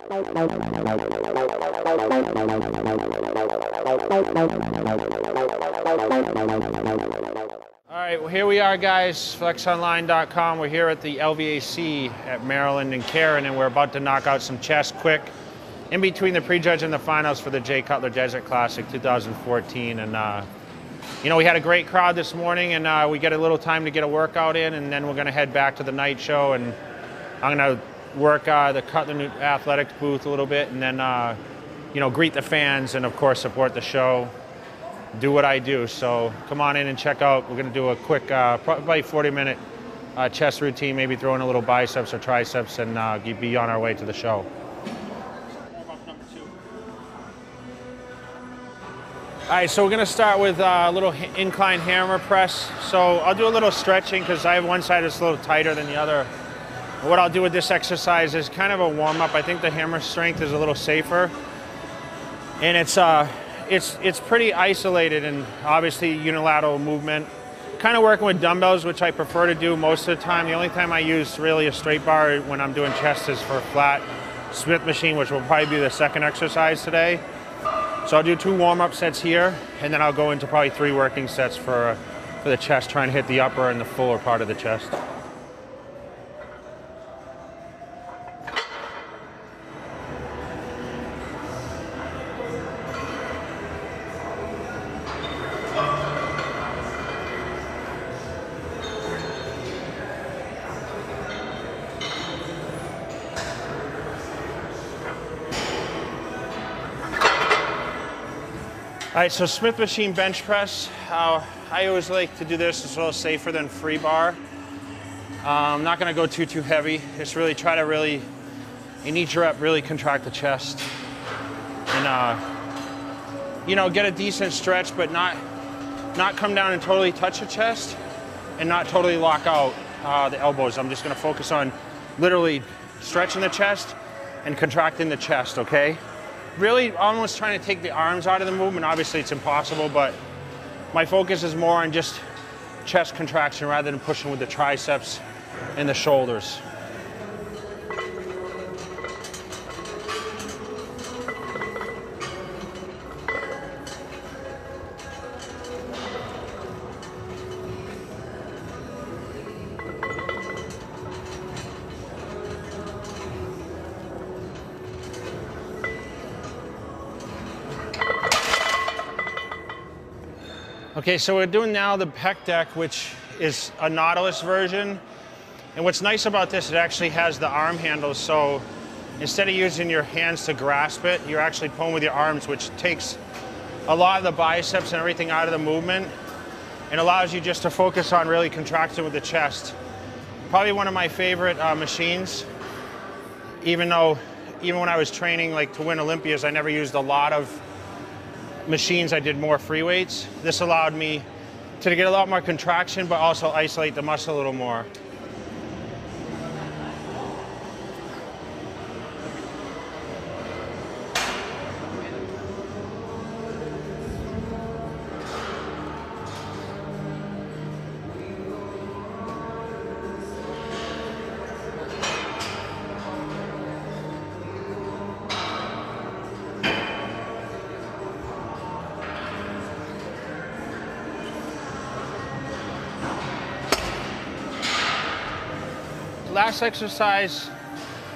All right, well, here we are, guys, flexonline.com. We're here at the LVAC at Maryland and Karen, and we're about to knock out some chest quick in between the prejudge and the finals for the Cutler Desert Classic 2014. And you know, we had a great crowd this morning, and we get a little time to get a workout in, and then we're going to head back to the night show, and I'm going to work the Cutler Athletics booth a little bit, and then you know, greet the fans and of course support the show, do what I do. So come on in and check out. We're going to do a quick probably 40-minute chest routine, maybe throw in a little biceps or triceps, and be on our way to the show. All right, so we're going to start with a little incline hammer press. So I'll do a little stretching because I have one side that's a little tighter than the other. What I'll do with this exercise is kind of a warm-up. I think the hammer strength is a little safer, and it's pretty isolated and obviously unilateral movement. Kind of working with dumbbells, which I prefer to do most of the time. The only time I use really a straight bar when I'm doing chest is for a flat Smith machine, which will probably be the second exercise today. So I'll do 2 warm-up sets here, and then I'll go into probably 3 working sets for the chest, trying to hit the upper and the fuller part of the chest. All right, so Smith machine bench press. I always like to do this. It's a little safer than free bar. I'm not gonna go too heavy. Just really try to in each rep, really contract the chest. And you know, get a decent stretch, but not come down and totally touch the chest, and not totally lock out the elbows. I'm just gonna focus on literally stretching the chest and contracting the chest, okay? Really almost trying to take the arms out of the movement. Obviously it's impossible, but my focus is more on just chest contraction rather than pushing with the triceps and the shoulders. Okay, so we're doing now the pec deck, which is a Nautilus version. And what's nice about this, it actually has the arm handles. So instead of using your hands to grasp it, you're actually pulling with your arms, which takes a lot of the biceps and everything out of the movement and allows you just to focus on really contracting with the chest. Probably one of my favorite machines, even when I was training like to win Olympias, I never used a lot of machines. I did more free weights. This allowed me to get a lot more contraction, but also isolate the muscle a little more. Last exercise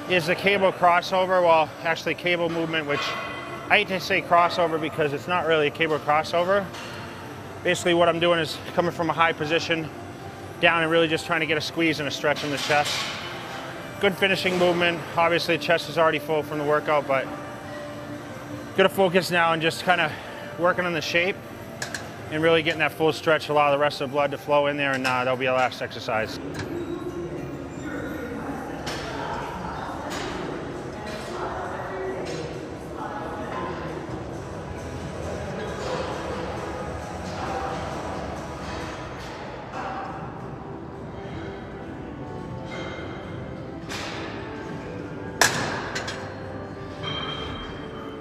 is the cable crossover. Well, actually cable movement, which I hate to say crossover because it's not really a cable crossover. Basically what I'm doing is coming from a high position down and really just trying to get a squeeze and a stretch in the chest. Good finishing movement. Obviously the chest is already full from the workout, but gonna focus now and just kind of working on the shape and really getting that full stretch, allow the rest of the blood to flow in there, and that'll be our last exercise.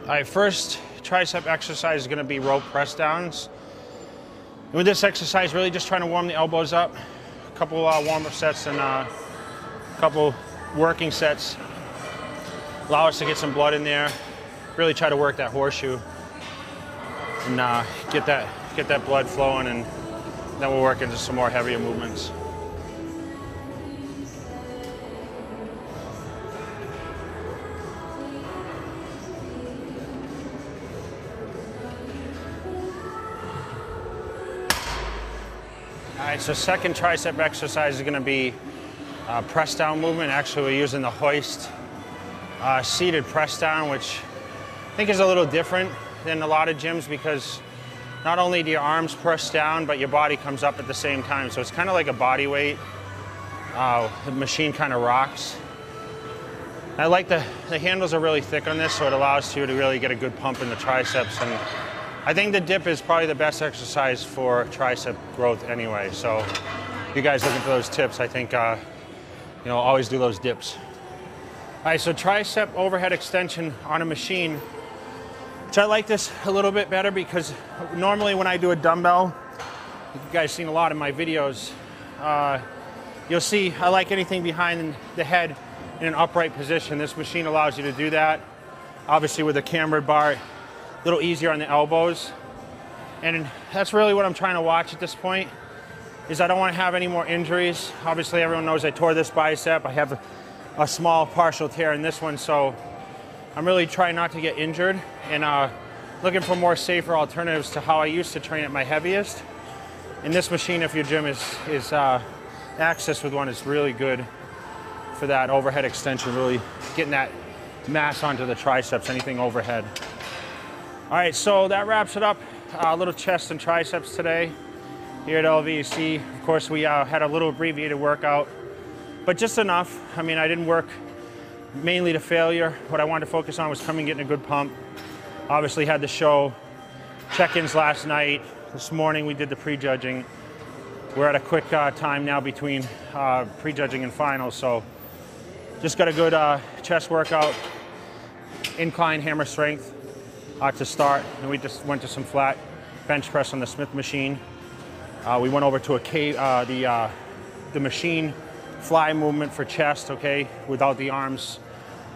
All right, first tricep exercise is gonna be rope press downs. And with this exercise, really just trying to warm the elbows up, a couple warm-up sets and a couple working sets. allow us to get some blood in there, really try to work that horseshoe and get that blood flowing, and then we'll work into some more heavier movements. All right, so second tricep exercise is gonna be press down movement. Actually, we're using the hoist seated press down, which I think is a little different than a lot of gyms, because not only do your arms press down, but your body comes up at the same time. So it's kind of like a body weight. The machine kind of rocks. I like the handles are really thick on this, so it allows you to really get a good pump in the triceps. And I think the dip is probably the best exercise for tricep growth anyway. So if you guys looking for those tips, I think, you know, always do those dips. All right, so tricep overhead extension on a machine. So I like this a little bit better because normally when I do a dumbbell, you guys seen a lot of my videos, you'll see I like anything behind the head in an upright position. This machine allows you to do that. Obviously with a cambered bar, a little easier on the elbows. And that's really what I'm trying to watch at this point, is I don't want to have any more injuries. Obviously everyone knows I tore this bicep. I have a small partial tear in this one, so I'm really trying not to get injured and looking for more safer alternatives to how I used to train at my heaviest. And this machine, if your gym is access with one, is really good for that overhead extension, really getting that mass onto the triceps, anything overhead. All right, so that wraps it up. A little chest and triceps today here at LVC. Of course, we had a little abbreviated workout, but just enough. I mean, I didn't work mainly to failure. What I wanted to focus on was coming, getting a good pump. Obviously had the show, check-ins last night. This morning we did the prejudging. We're at a quick time now between prejudging and finals, so just got a good chest workout, incline hammer strength to start, and we just went to some flat bench press on the Smith machine. We went over to the machine fly movement for chest, okay, without the arms,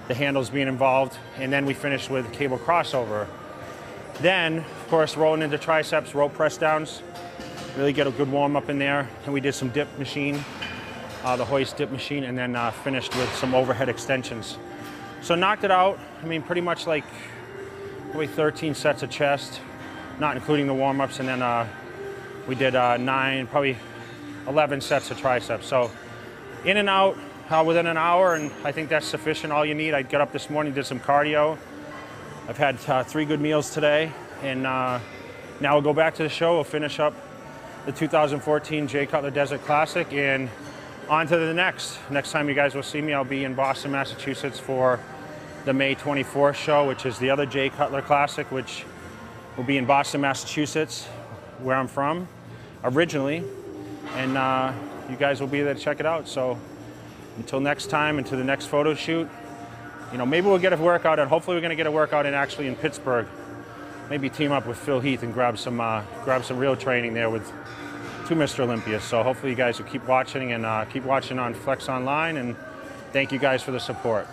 the handles being involved, and then we finished with cable crossover. Then, of course, rolling into triceps, rope press downs, really get a good warm up in there, and we did some dip machine, the hoist dip machine, and then finished with some overhead extensions. So knocked it out. I mean, pretty much like probably 13 sets of chest, not including the warm ups, and then we did 9, probably 11 sets of triceps. So in and out within an hour, and I think that's sufficient, all you need. I got up this morning, did some cardio. I've had 3 good meals today, and now we'll go back to the show. We'll finish up the 2014 J. Cutler Desert Classic, and on to the next. Next time you guys will see me, I'll be in Boston, Massachusetts for the May 24th show, which is the other J. Cutler Classic, which will be in Boston, Massachusetts, where I'm from originally, and you guys will be there to check it out. So until next time, until the next photo shoot, you know, maybe we'll get a workout, and hopefully we're going to get a workout actually in Pittsburgh. Maybe team up with Phil Heath and grab some real training there with 2 Mr. Olympias. So hopefully you guys will keep watching, and keep watching on Flex Online, and thank you guys for the support.